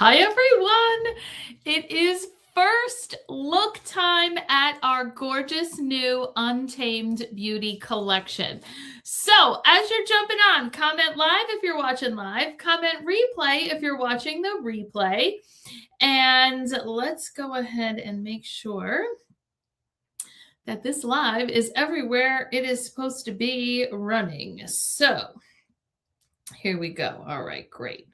Hi, everyone. It is first look time at our gorgeous new Untamed Beauty collection. So as you're jumping on, comment live if you're watching live, comment replay if you're watching the replay. And let's go ahead and make sure that this live is everywhere it is supposed to be running. So here we go. All right, great.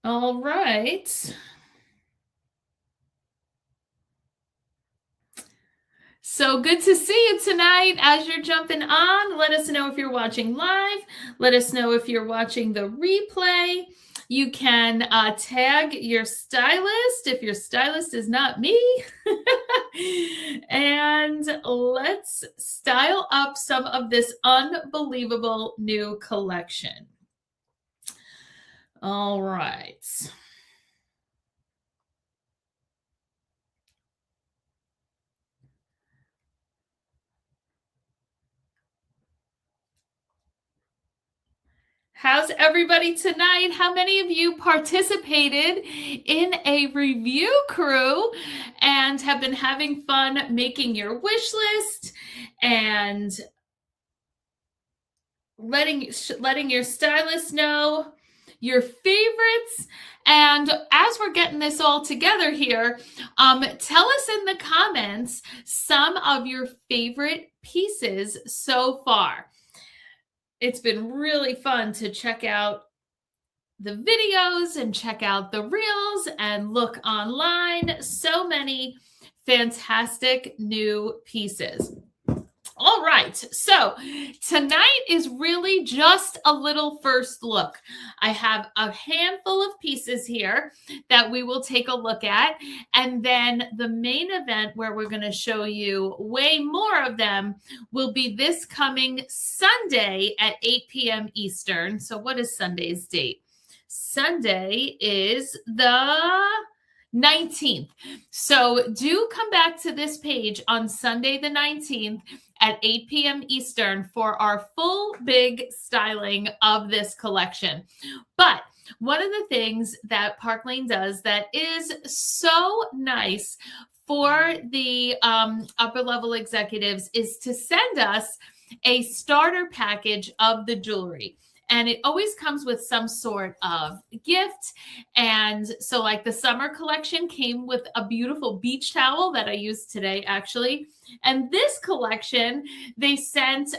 All right. So good to see you tonight as you're jumping on. Let us know if you're watching live. Let us know if you're watching the replay. You can tag your stylist if your stylist is not me. And let's style up some of this unbelievable new collection. All right. How's everybody tonight? How many of you participated in a review crew and have been having fun making your wish list and letting your stylist know your favorites? And as we're getting this all together here, tell us in the comments some of your favorite pieces so far. It's been really fun to check out the videos and check out the reels and look online. So many fantastic new pieces. All right, so tonight is really just a little first look. I have a handful of pieces here that we will take a look at, and then the main event where we're going to show you way more of them will be this coming Sunday at 8 p.m. Eastern. So what is Sunday's date? Sunday is the 19th. So do come back to this page on Sunday the 19th at 8 p.m. Eastern for our full big styling of this collection. But one of the things that Park Lane does that is so nice for the upper level executives is to send us a starter package of the jewelry. And it always comes with some sort of gift. And so like the summer collection came with a beautiful beach towel that I used today, actually. And this collection, they sent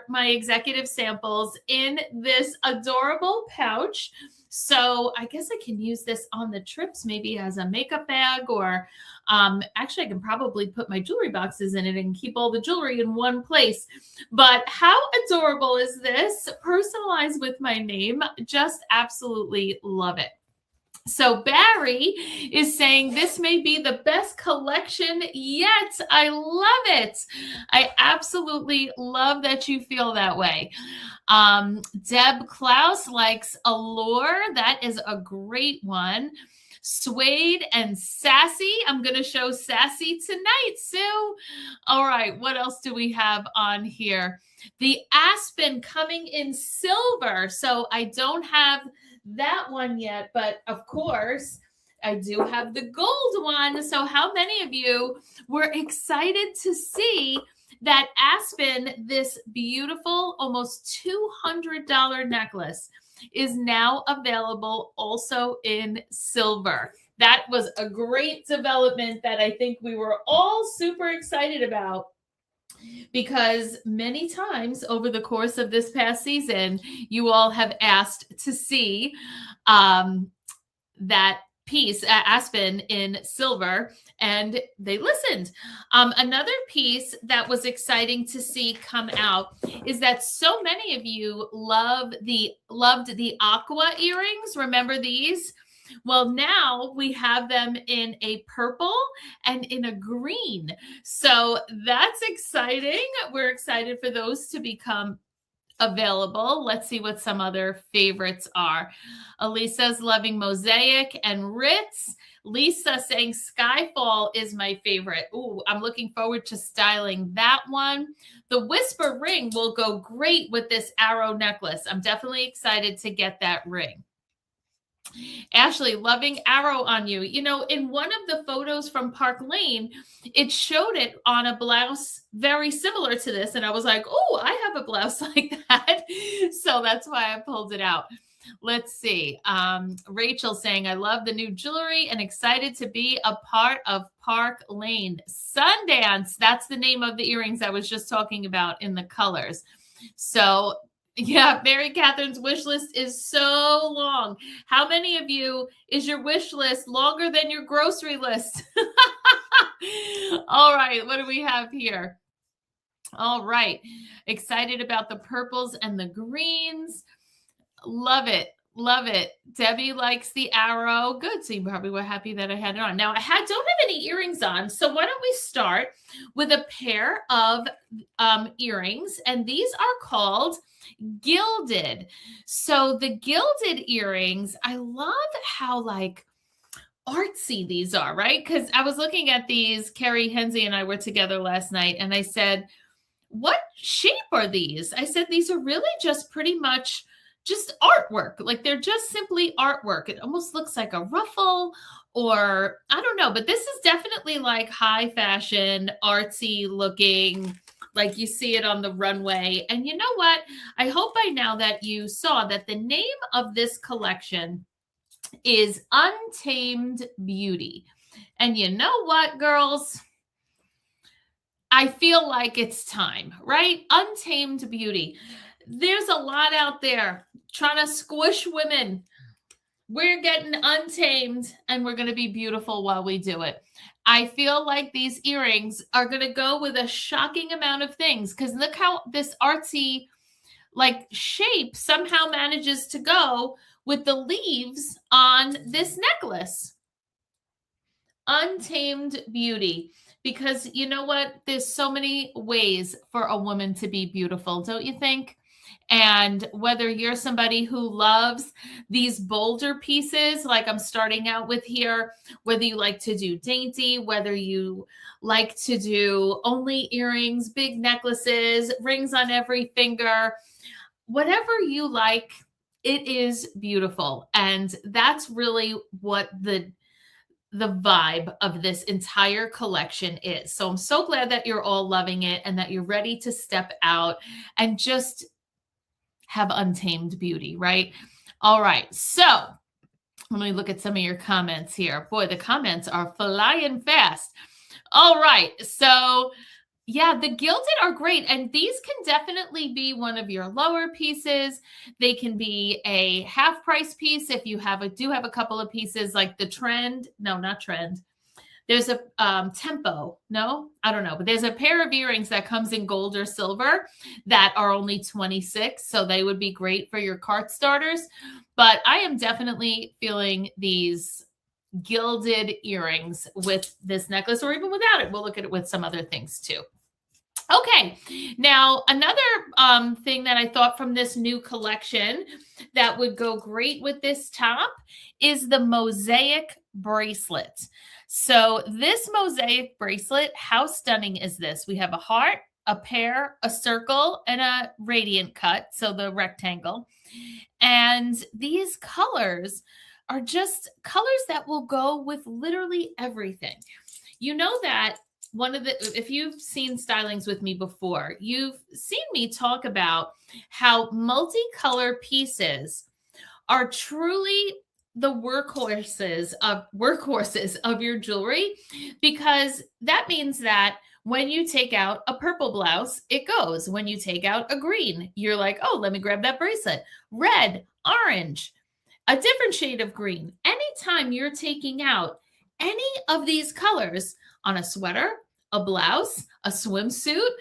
my executive samples in this adorable pouch. So I guess I can use this on the trips, maybe as a makeup bag, or actually I can probably put my jewelry boxes in it and keep all the jewelry in one place. But how adorable is this? Personalized with my name. Just absolutely love it. So Barry is saying this may be the best collection yet. I love it. I absolutely love that you feel that way. Deb Klaus likes Allure. That is a great one. Suede and Sassy. I'm going to show Sassy tonight, Sue. All right, what else do we have on here? The Aspen coming in silver. So I don't have that one yet, but of course I do have the gold one. So how many of you were excited to see that Aspen, this beautiful almost $200 necklace, is now available also in silver? That was a great development that I think we were all super excited about, because many times over the course of this past season, you all have asked to see that piece, Aspen in silver, and they listened. Another piece that was exciting to see come out is that so many of you loved the aqua earrings. Remember these? Well, now we have them in a purple and in a green. So that's exciting. We're excited for those to become available. Let's see what some other favorites are. Elisa's loving Mosaic and Ritz. Lisa saying Skyfall is my favorite. Ooh, I'm looking forward to styling that one. The Whisper ring will go great with this arrow necklace. I'm definitely excited to get that ring. Ashley, loving arrow on you. You know, in one of the photos from Park Lane, it showed it on a blouse very similar to this. And I was like, oh, I have a blouse like that. So that's why I pulled it out. Let's see. Rachel saying, I love the new jewelry and excited to be a part of Park Lane. Sundance. That's the name of the earrings I was just talking about in the colors. So yeah, Mary Catherine's wish list is so long. How many of you is your wish list longer than your grocery list? All right, what do we have here? All right, excited about the purples and the greens. Love it. Love it. Debbie likes the arrow. Good. So you probably were happy that I had it on. Now, don't have any earrings on. So why don't we start with a pair of earrings? And these are called gilded. So the gilded earrings, I love how like artsy these are, right? Because I was looking at these. Carrie Hensley and I were together last night, and I said, what shape are these? I said, these are really just pretty much just artwork. Like they're just simply artwork. It almost looks like a ruffle or I don't know, but this is definitely like high fashion, artsy looking, like you see it on the runway. And you know what? I hope by now that you saw that the name of this collection is Untamed Beauty. And you know what, girls? I feel like it's time, right? Untamed Beauty. There's a lot out there trying to squish women. We're getting untamed and we're going to be beautiful while we do it. I feel like these earrings are going to go with a shocking amount of things because look how this artsy like shape somehow manages to go with the leaves on this necklace. Untamed Beauty. Because you know what? There's so many ways for a woman to be beautiful, don't you think? And whether you're somebody who loves these bolder pieces, like I'm starting out with here, whether you like to do dainty, whether you like to do only earrings, big necklaces, rings on every finger, whatever you like, it is beautiful. And that's really what the vibe of this entire collection is. So I'm so glad that you're all loving it and that you're ready to step out and just have untamed beauty, right? All right. So let me look at some of your comments here. Boy, the comments are flying fast. All right. So yeah, the gilded are great. And these can definitely be one of your lower pieces. They can be a half price piece if you do have a couple of pieces like the trend. No, not trend. There's a tempo. No, I don't know. But there's a pair of earrings that comes in gold or silver that are only 26. So they would be great for your cart starters. But I am definitely feeling these gilded earrings with this necklace or even without it. We'll look at it with some other things too. Okay, now another thing that I thought from this new collection that would go great with this top is the mosaic bracelet. So this mosaic bracelet, how stunning is this? We have a heart, a pear, a circle, and a radiant cut, so the rectangle. And these colors are just colors that will go with literally everything. You know that if you've seen stylings with me before, you've seen me talk about how multicolor pieces are truly the workhorses of your jewelry, because that means that when you take out a purple blouse, it goes. When you take out a green, you're like, oh, let me grab that bracelet. Red, orange, a different shade of green. Anytime you're taking out any of these colors on a sweater, a blouse, a swimsuit,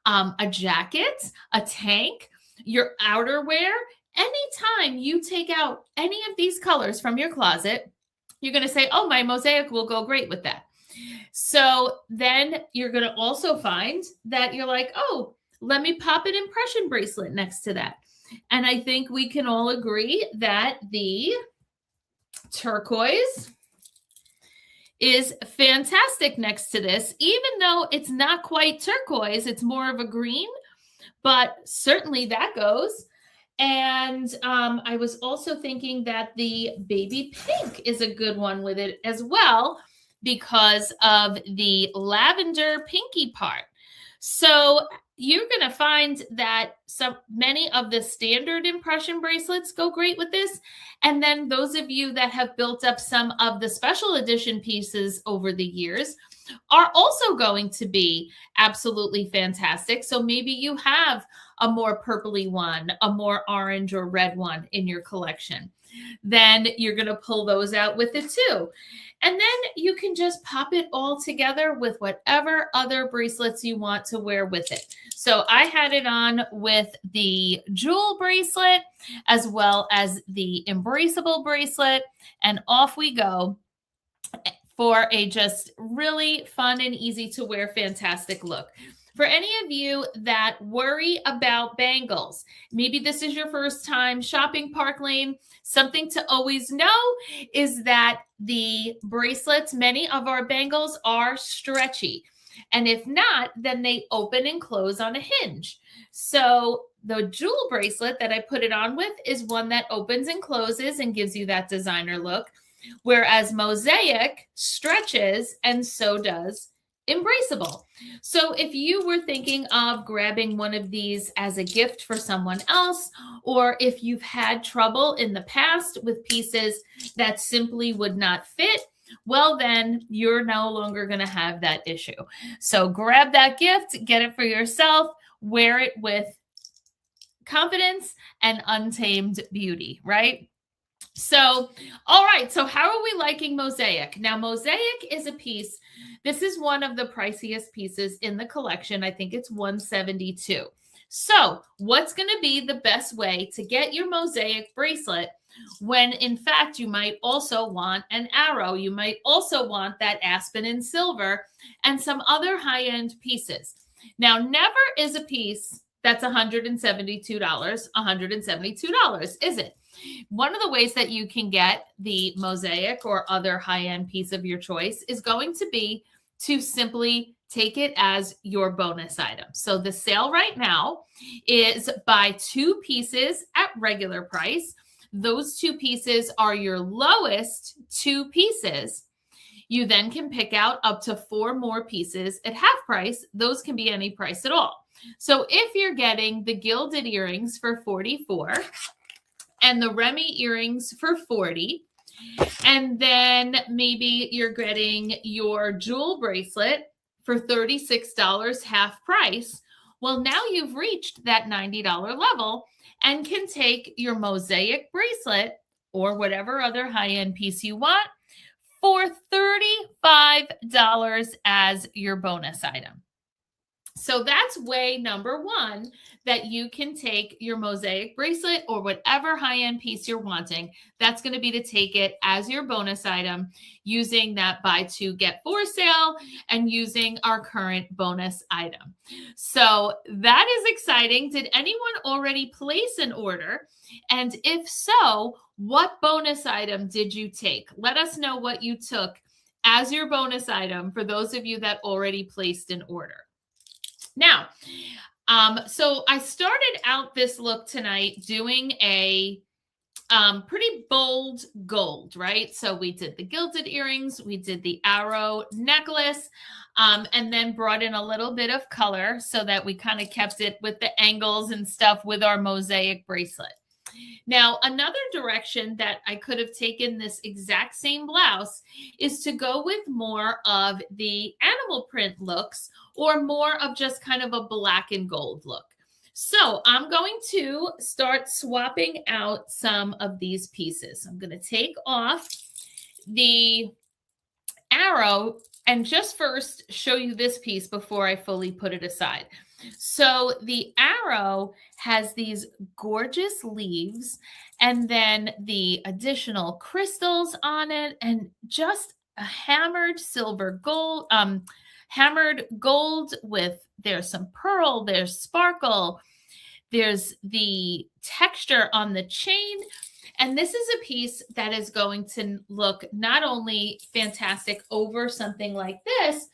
a jacket, a tank, your outerwear, anytime you take out any of these colors from your closet, you're going to say, oh, my mosaic will go great with that. So then you're going to also find that you're like, oh, let me pop an impression bracelet next to that. And I think we can all agree that the turquoise is fantastic next to this, even though it's not quite turquoise, it's more of a green, but certainly that goes. And I was also thinking that the baby pink is a good one with it as well because of the lavender pinky part. So you're going to find that many of the standard impression bracelets go great with this. And then those of you that have built up some of the special edition pieces over the years are also going to be absolutely fantastic. So maybe you have a more purpley one, a more orange or red one in your collection. Then you're going to pull those out with it too. And then you can just pop it all together with whatever other bracelets you want to wear with it. So I had it on with the jewel bracelet as well as the embraceable bracelet, and off we go for a just really fun and easy to wear, fantastic look. For any of you that worry about bangles, maybe this is your first time shopping Park Lane, something to always know is that the bracelets, many of our bangles are stretchy. And if not, then they open and close on a hinge. So the jewel bracelet that I put it on with is one that opens and closes and gives you that designer look. Whereas Mosaic stretches, and so does Embraceable. So if you were thinking of grabbing one of these as a gift for someone else, or if you've had trouble in the past with pieces that simply would not fit, well, then you're no longer going to have that issue. So grab that gift, get it for yourself, wear it with confidence and untamed beauty, right? So, all right. So how are we liking Mosaic? Now, Mosaic is a piece. This is one of the priciest pieces in the collection. I think it's $172. So what's going to be the best way to get your Mosaic bracelet when in fact you might also want an arrow? You might also want that aspen in silver and some other high-end pieces. Now, never is a piece that's $172, $172, is it? One of the ways that you can get the Mosaic or other high-end piece of your choice is going to be to simply take it as your bonus item. So the sale right now is buy 2 pieces at regular price. Those 2 pieces are your lowest 2 pieces. You then can pick out up to 4 more pieces at half price. Those can be any price at all. So if you're getting the gilded earrings for $44 and the Remy earrings for $40, and then maybe you're getting your jewel bracelet for $36 half price, well, now you've reached that $90 level and can take your Mosaic bracelet or whatever other high-end piece you want for $35 as your bonus item. So that's way number one, that you can take your Mosaic bracelet or whatever high-end piece you're wanting. That's going to be to take it as your bonus item using that buy 2, get 4 sale and using our current bonus item. So that is exciting. Did anyone already place an order? And if so, what bonus item did you take? Let us know what you took as your bonus item for those of you that already placed an order. Now, so I started out this look tonight doing a pretty bold gold, right? So we did the gilded earrings, we did the arrow necklace, and then brought in a little bit of color so that we kind of kept it with the angles and stuff with our Mosaic bracelet. Now, another direction that I could have taken this exact same blouse is to go with more of the animal print looks or more of just kind of a black and gold look. So I'm going to start swapping out some of these pieces. I'm going to take off the arrow and just first show you this piece before I fully put it aside. So the arrow has these gorgeous leaves and then the additional crystals on it and just a hammered silver gold, hammered gold with, there's some pearl, there's sparkle, there's the texture on the chain. And this is a piece that is going to look not only fantastic over something like this,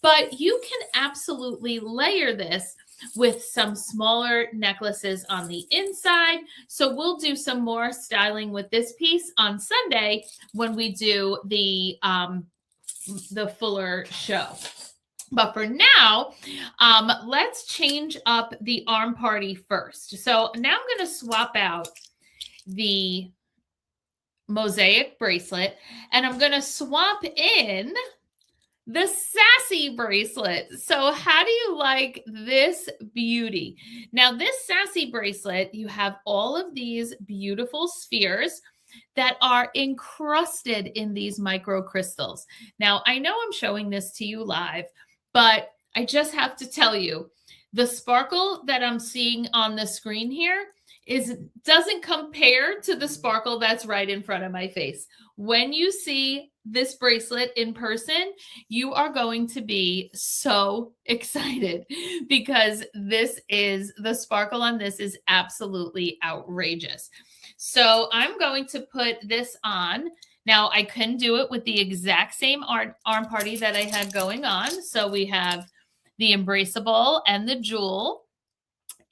but you can absolutely layer this with some smaller necklaces on the inside. So we'll do some more styling with this piece on Sunday when we do the fuller show. But for now, let's change up the arm party first. So now I'm going to swap out the mosaic bracelet, and I'm going to swap in the sassy bracelet. So how do you like this beauty? Now, this sassy bracelet, you have all of these beautiful spheres that are encrusted in these micro crystals. Now, I know I'm showing this to you live, but I just have to tell you, the sparkle that I'm seeing on the screen here doesn't compare to the sparkle that's right in front of my face. When you see this bracelet in person, you are going to be so excited because the sparkle on this is absolutely outrageous. So I'm going to put this on. Now, I couldn't do it with the exact same arm party that I had going on. So we have the embraceable and the jewel.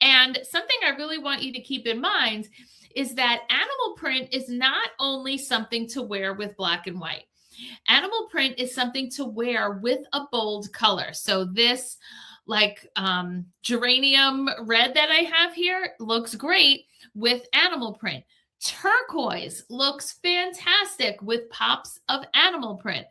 And something I really want you to keep in mind is that animal print is not only something to wear with black and white. Animal print is something to wear with a bold color. So this like geranium red that I have here looks great with animal print. Turquoise looks fantastic with pops of animal print.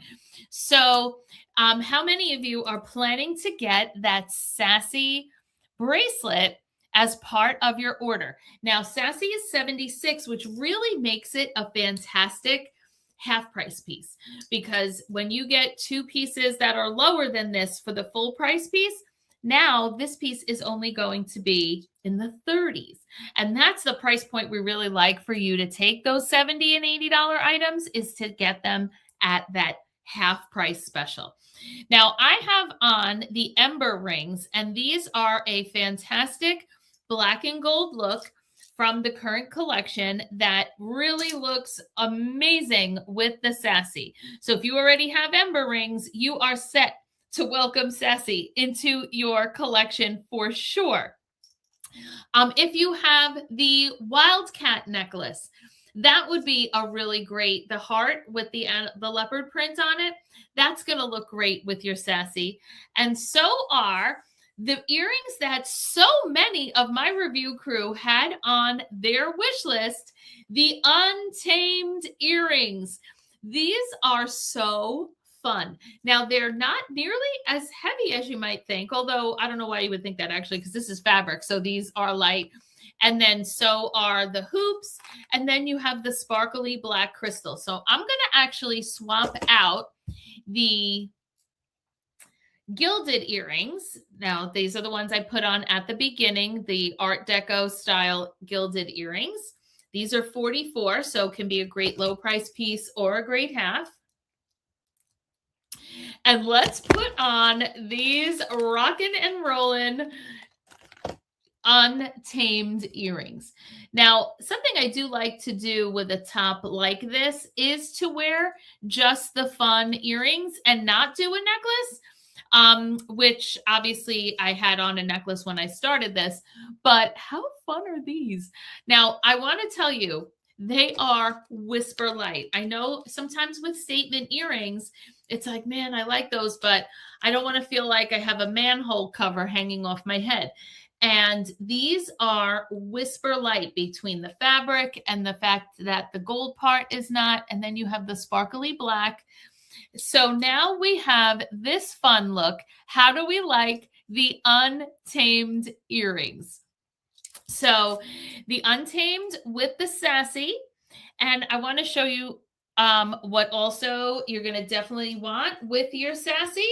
So how many of you are planning to get that sassy bracelet as part of your order? Now, sassy is $76, which really makes it a fantastic half price piece, because when you get two pieces that are lower than this for the full price piece, now this piece is only going to be in the 30s. And that's the price point we really like for you to take those $70 and $80 items, is to get them at that half price special. Now, I have on the Ember rings, and these are a fantastic black and gold look from the current collection that really looks amazing with the sassy. So if you already have Ember rings, you are set to welcome sassy into your collection for sure. If you have the Wildcat necklace, that would be a really great, the heart with the leopard print on it, that's going to look great with your sassy. And so are the earrings that so many of my review crew had on their wish list, the Untamed earrings. These are so fun. Now, they're not nearly as heavy as you might think, although I don't know why you would think that actually, because this is fabric. So these are light. And then so are the hoops. And then you have the sparkly black crystal. So I'm going to actually swap out the gilded earrings. Now, these are the ones I put on at the beginning, the Art Deco style gilded earrings. These are $44, so it can be a great low price piece or a great half. And let's put on these rockin' and rollin' Untamed earrings. Now, something I do like to do with a top like this is to wear just the fun earrings and not do a necklace, which obviously I had on a necklace when I started this, but how fun are these? Now, I want to tell you, they are whisper light. I know sometimes with statement earrings, it's like, man, I like those, but I don't want to feel like I have a manhole cover hanging off my head. And these are whisper light between the fabric and the fact that the gold part is not, and then you have the sparkly black. So now we have this fun look. How do we like the Untamed earrings? So the Untamed with the sassy, and I want to show you what also you're going to definitely want with your sassy,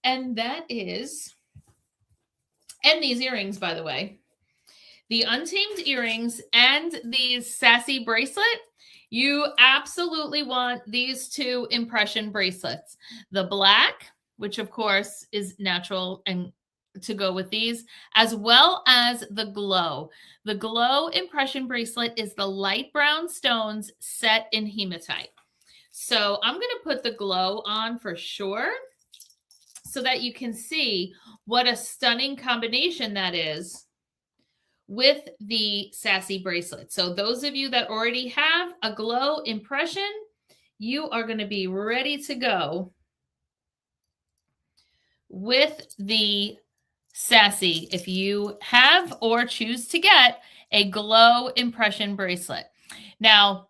and that is, and these earrings, by the way, the Untamed earrings and these sassy bracelet, you absolutely want these two impression bracelets. The black, which of course is natural and to go with these, as well as the glow. The glow impression bracelet is the light brown stones set in hematite. So I'm going to put the glow on for sure. so that you can see what a stunning combination that is with the sassy bracelet. So those of you that already have a glow impression, you are going to be ready to go with the sassy if you have or choose to get a glow impression bracelet. Now,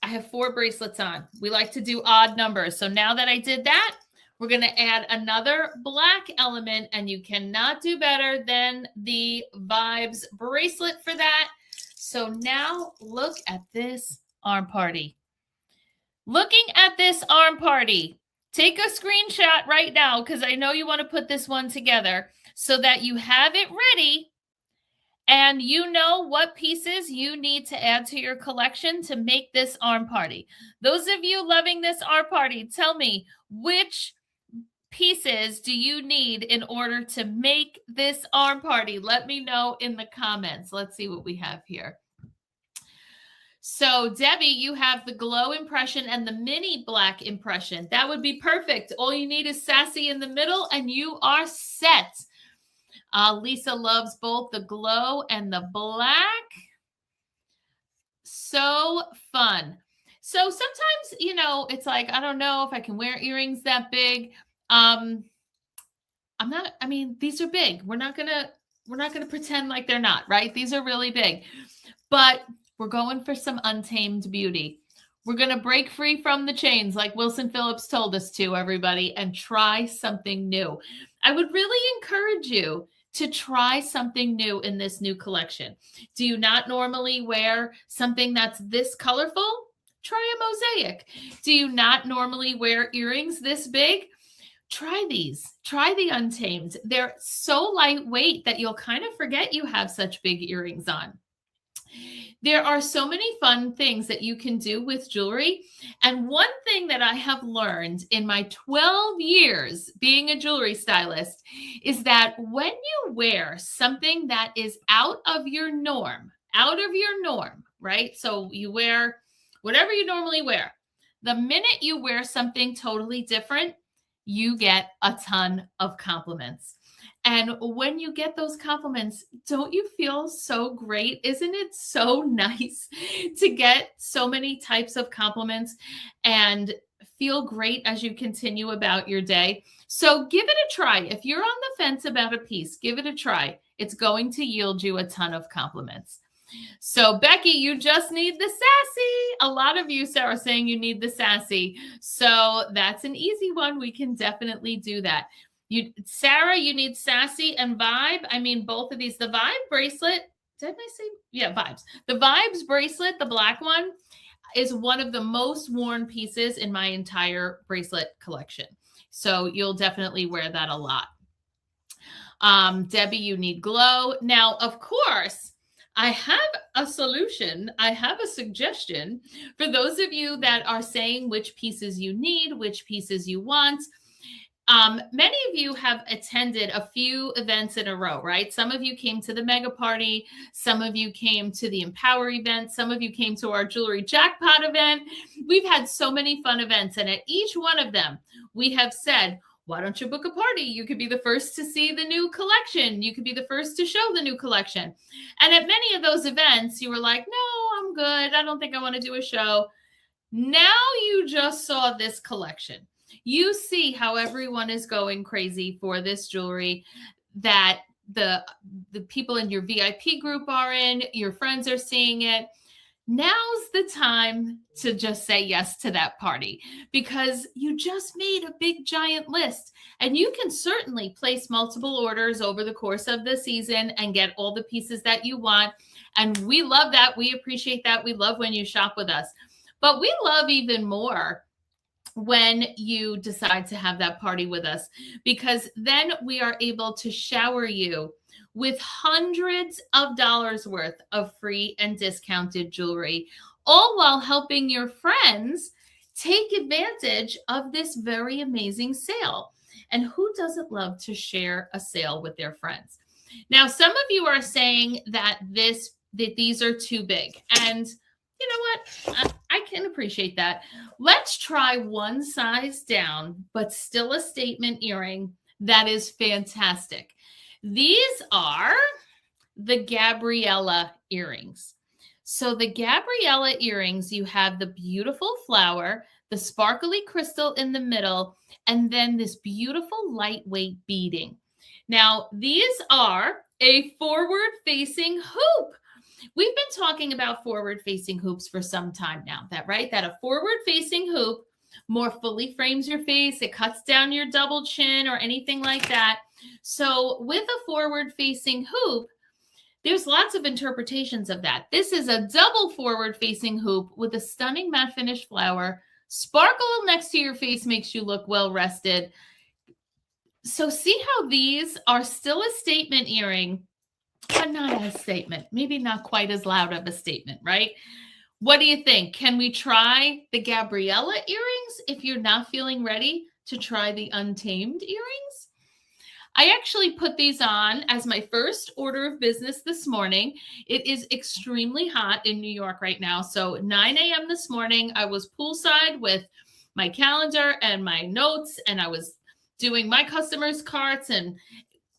I have 4 bracelets on. We like to do odd numbers. So now that I did that, we're going to add another black element, and you cannot do better than the Vibes bracelet for that. So now look at this arm party. Looking at this arm party, take a screenshot right now because I know you want to put this one together so that you have it ready and you know what pieces you need to add to your collection to make this arm party. Those of you loving this arm party, tell me, which pieces do you need in order to make this arm party? Let me know in the comments. Let's see what we have here. So Debbie, you have the glow impression and the mini black impression. That would be perfect. All you need is sassy in the middle and you are set. Lisa loves both the glow and the black. So fun. So sometimes, you know, it's like, I don't know if I can wear earrings that big. These are big. We're not gonna pretend like they're not, right? These are really big. But we're going for some untamed beauty. We're going to break free from the chains like Wilson Phillips told us to, everybody, and try something new. I would really encourage you to try something new in this new collection. Do you not normally wear something that's this colorful? Try a mosaic. Do you not normally wear earrings this big? Try these. Try the Untamed. They're so lightweight that you'll kind of forget you have such big earrings on. There are so many fun things that you can do with jewelry. And one thing that I have learned in my 12 years being a jewelry stylist is that when you wear something that is out of your norm, right? So you wear whatever you normally wear. The minute you wear something totally different, you get a ton of compliments. And when you get those compliments, don't you feel so great? Isn't it so nice to get so many types of compliments and feel great as you continue about your day? So give it a try. If you're on the fence about a piece, give it a try. It's going to yield you a ton of compliments. So Becky, you just need the sassy. A lot of you are saying you need the sassy. So that's an easy one. We can definitely do that. Sarah, you need sassy and vibe. I mean, both of these. The vibe bracelet, did I say? Yeah, vibes. The vibes bracelet, the black one, is one of the most worn pieces in my entire bracelet collection. So you'll definitely wear that a lot. Debbie, you need glow. Now, of course, I have a solution. I have a suggestion for those of you that are saying which pieces you need, which pieces you want. Many of you have attended a few events in a row, right? Some of you came to the mega party. Some of you came to the Empower event. Some of you came to our jewelry jackpot event. We've had so many fun events. And at each one of them, we have said, why don't you book a party? You could be the first to see the new collection. You could be the first to show the new collection. And at many of those events, you were like, no, I'm good. I don't think I want to do a show. Now you just saw this collection. You see how everyone is going crazy for this jewelry that the people in your VIP group are in, your friends are seeing it. Now's the time to just say yes to that party because you just made a big giant list and you can certainly place multiple orders over the course of the season and get all the pieces that you want. And we love that. We appreciate that. We love when you shop with us, but we love even more when you decide to have that party with us, because then we are able to shower you with hundreds of dollars worth of free and discounted jewelry, all while helping your friends take advantage of this very amazing sale. And who doesn't love to share a sale with their friends? Now, some of you are saying that these are too big. And you know what? I can appreciate that. Let's try one size down, but still a statement earring That is fantastic. These are the Gabriella earrings. So the Gabriella earrings, you have the beautiful flower, the sparkly crystal in the middle, and then this beautiful lightweight beading. Now, these are a forward-facing hoop. We've been talking about forward-facing hoops for some time now, right? That a forward-facing hoop more fully frames your face. It cuts down your double chin or anything like that. So with a forward-facing hoop, there's lots of interpretations of that. This is a double forward-facing hoop with a stunning matte finish flower. Sparkle next to your face makes you look well-rested. So see how these are still a statement earring, but not as statement. Maybe not quite as loud of a statement, right? What do you think? Can we try the Gabriella earrings if you're not feeling ready to try the Untamed earrings? I actually put these on as my first order of business this morning. It is extremely hot in New York right now. So 9 a.m. this morning, I was poolside with my calendar and my notes, and I was doing my customers' carts, and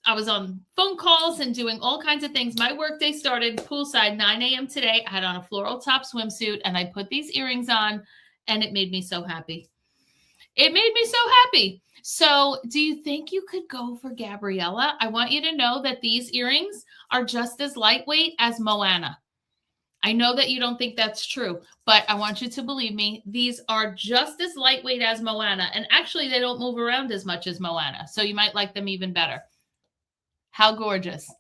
I was on phone calls and doing all kinds of things. My workday started poolside 9 a.m. today. I had on a floral top swimsuit, and I put these earrings on, and it made me so happy. It made me so happy. So do you think you could go for Gabriella? I want you to know that these earrings are just as lightweight as Moana. I know that you don't think that's true, but I want you to believe me. These are just as lightweight as Moana. And actually, they don't move around as much as Moana. So you might like them even better. How gorgeous.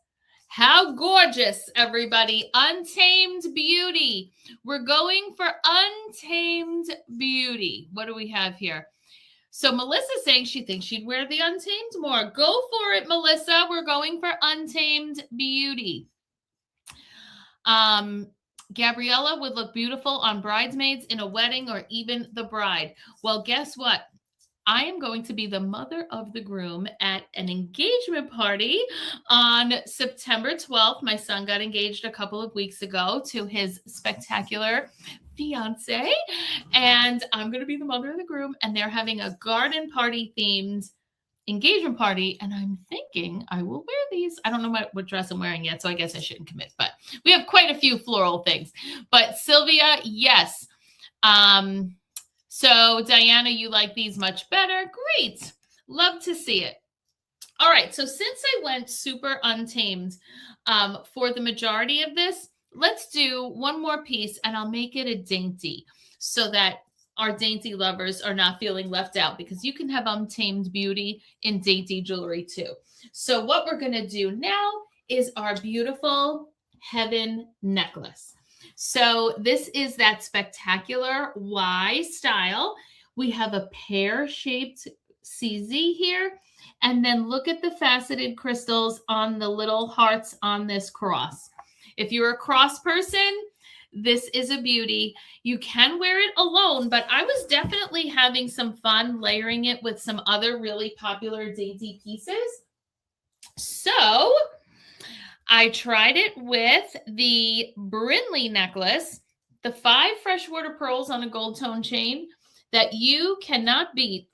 How gorgeous, everybody. Untamed beauty. We're going for Untamed beauty. What do we have here? So Melissa's saying she thinks she'd wear the Untamed more. Go for it, Melissa. We're going for Untamed beauty. Gabriella would look beautiful on bridesmaids in a wedding or even the bride. Well, guess what? I am going to be the mother of the groom at an engagement party on September 12th. My son got engaged a couple of weeks ago to his spectacular fiance, and I'm going to be the mother of the groom, and they're having a garden party themed engagement party, and I'm thinking I will wear these. I don't know what dress I'm wearing yet, so I guess I shouldn't commit, but we have quite a few floral things. But Sylvia, yes. So Diana, you like these much better. Great. Love to see it. All right. So since I went super Untamed for the majority of this, let's do one more piece, and I'll make it a dainty so that our dainty lovers are not feeling left out, because you can have Untamed beauty in dainty jewelry too. So what we're going to do now is our beautiful Heaven necklace. So this is that spectacular Y style. We have a pear-shaped CZ here. And then look at the faceted crystals on the little hearts on this cross. If you're a cross person, this is a beauty. You can wear it alone, but I was definitely having some fun layering it with some other really popular dainty pieces. So I tried it with the Brinley necklace, the 5 freshwater pearls on a gold tone chain that you cannot beat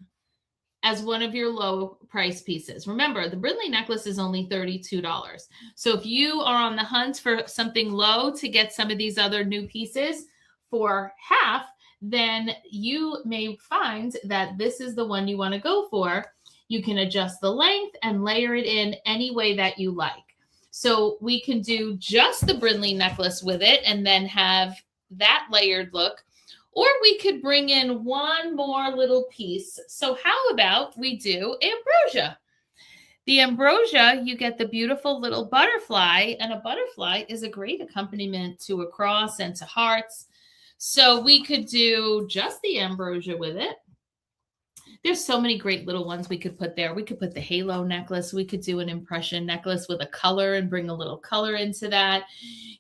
as one of your low price pieces. Remember, the Brinley necklace is only $32. So if you are on the hunt for something low to get some of these other new pieces for half, then you may find that this is the one you want to go for. You can adjust the length and layer it in any way that you like. So we can do just the Brinley necklace with it and then have that layered look. Or we could bring in one more little piece. So how about we do ambrosia? The ambrosia, you get the beautiful little butterfly, and a butterfly is a great accompaniment to a cross and to hearts. So we could do just the ambrosia with it. There's so many great little ones we could put there. We could put the halo necklace. We could do an impression necklace with a color and bring a little color into that.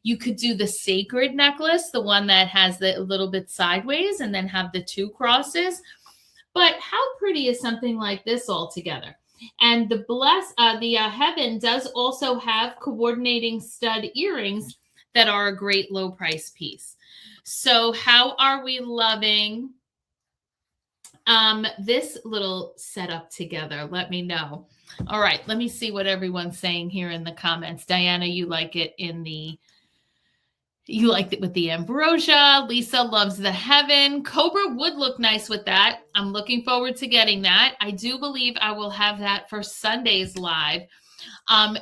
You could do the sacred necklace, the one that has the little bit sideways and then have the 2 crosses. But how pretty is something like this all together? And the Heaven does also have coordinating stud earrings that are a great low price piece. So how are we loving this little setup together? Let me know. All right, let me see what everyone's saying here in the comments. Diana, you like it with the ambrosia. Lisa loves the heaven. Cobra would look nice with that. I'm looking forward to getting that. I do believe I will have that for Sunday's live.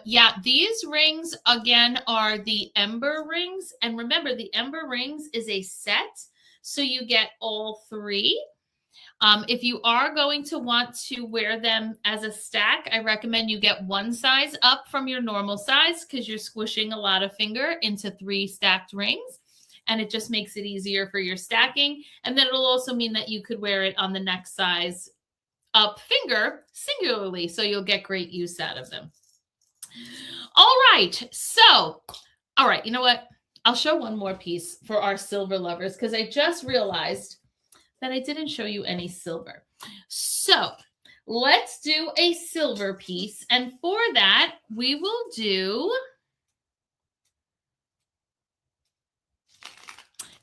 Yeah, these rings again are the Ember rings. And remember, the Ember rings is a set. So you get all three. If you are going to want to wear them as a stack, I recommend you get one size up from your normal size because you're squishing a lot of finger into 3 stacked rings. And it just makes it easier for your stacking. And then it'll also mean that you could wear it on the next size up finger singularly. So you'll get great use out of them. All right. So, all right. You know what? I'll show one more piece for our silver lovers because I just realized that I didn't show you any silver. So let's do a silver piece. And for that, we will do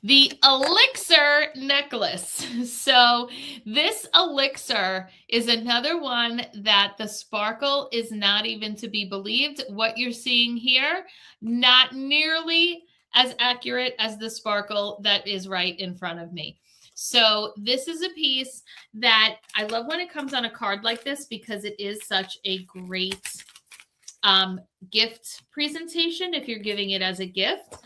the elixir necklace. So this elixir is another one that the sparkle is not even to be believed. What you're seeing here, not nearly as accurate as the sparkle that is right in front of me. So this is a piece that I love when it comes on a card like this because it is such a great gift presentation if you're giving it as a gift.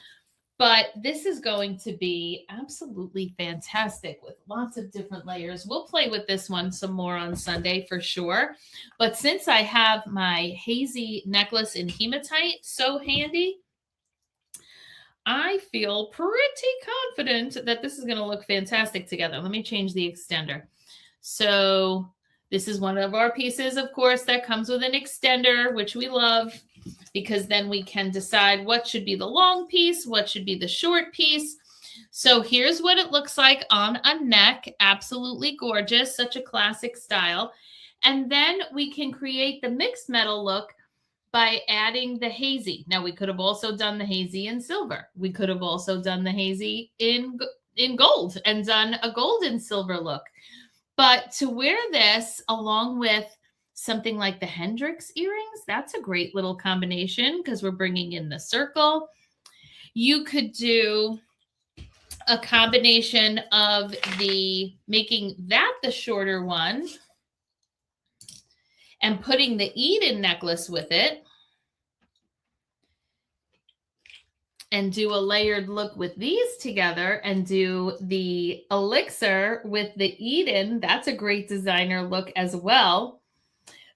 But this is going to be absolutely fantastic with lots of different layers. We'll play with this one some more on Sunday for sure. But since I have my hazy necklace in hematite so handy, I feel pretty confident that this is going to look fantastic together. Let me change the extender. So this is one of our pieces, of course, that comes with an extender, which we love because then we can decide what should be the long piece, what should be the short piece. So here's what it looks like on a neck. Absolutely gorgeous, such a classic style. And then we can create the mixed metal look by adding the hazy. Now, we could have also done the hazy in silver. We could have also done the hazy in gold and done a gold and silver look. But to wear this along with something like the Hendrix earrings, that's a great little combination because we're bringing in the circle. You could do a combination of making that the shorter one and putting the Eden necklace with it and do a layered look with these together and do the elixir with the Eden. That's a great designer look as well.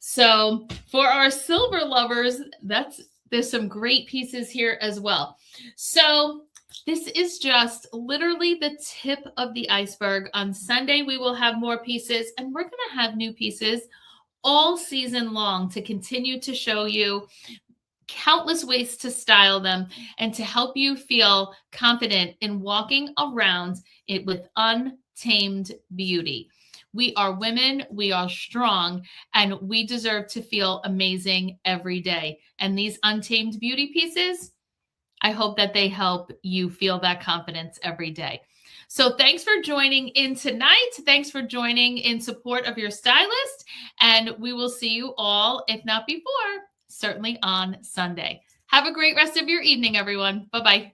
So for our silver lovers, there's some great pieces here as well. So this is just literally the tip of the iceberg. On Sunday, we will have more pieces and we're going to have new pieces all season long to continue to show you countless ways to style them and to help you feel confident in walking around it with untamed beauty. We are women, we are strong, and we deserve to feel amazing every day. And these untamed beauty pieces, I hope that they help you feel that confidence every day. So thanks for joining in tonight. Thanks for joining in support of your stylist. And we will see you all, if not before, certainly on Sunday. Have a great rest of your evening, everyone. Bye-bye.